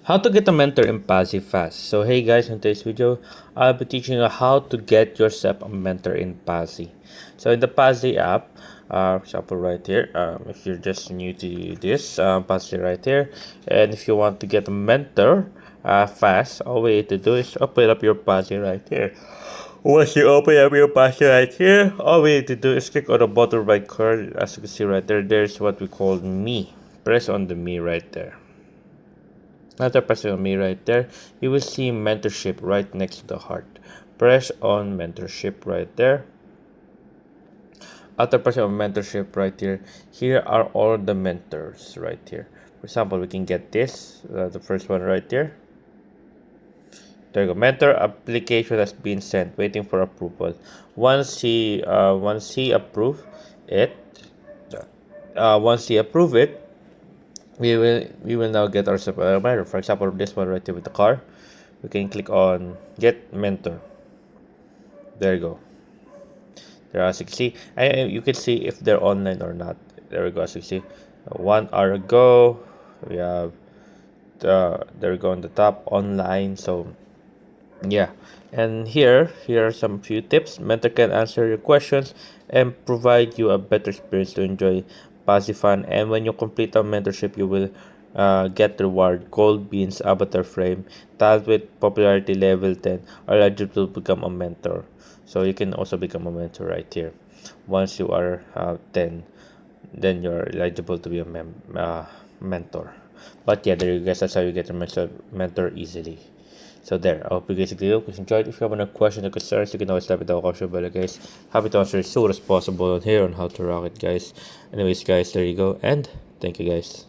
How to get a mentor in Pazzy fast. So hey guys, in today's video, I'll be teaching you how to get yourself a mentor in Pazzy. So in the Pazzy app, for example right here, if you're just new to this, Pazzy right here, and if you want to get a mentor fast, all we need to do is open up your Pazzy right here. Once you open up your Pazzy right here, all we need to do is click on the bottom right corner. As you can see right there, there's what we call me. Press on the me right there. After pressing on me right there, you will see mentorship right next to the heart. Press on mentorship right there. After pressing on mentorship right here are all the mentors right here. For example, we can get this, the first one right there. There you go. Mentor application has been sent, waiting for approval. Once he approve it, once he approve it, we will now get ourselves a mentor. For example, this one right here with the car, we can click on get mentor. There you go. There, as you can see, and you can see if they're online or not. There we go. As you can see, 1 hour ago, we have there we go on the top online. So yeah, and here are some few tips. Mentor can answer your questions and provide you a better experience to enjoy passive fun. And when you complete a mentorship, you will get reward gold beans, avatar frame, talent with popularity level 10 are eligible to become a mentor. So you can also become a mentor right here. Once you are 10, then you're eligible to be a mentor. But yeah, there you guys. That's how you get a mentor easily. So there, I hope you guys enjoyed. If you have any questions or concerns, you can always type it down below, guys. Happy to answer as soon as possible on here on how to rock it, guys. Anyways, guys, there you go, and thank you, guys.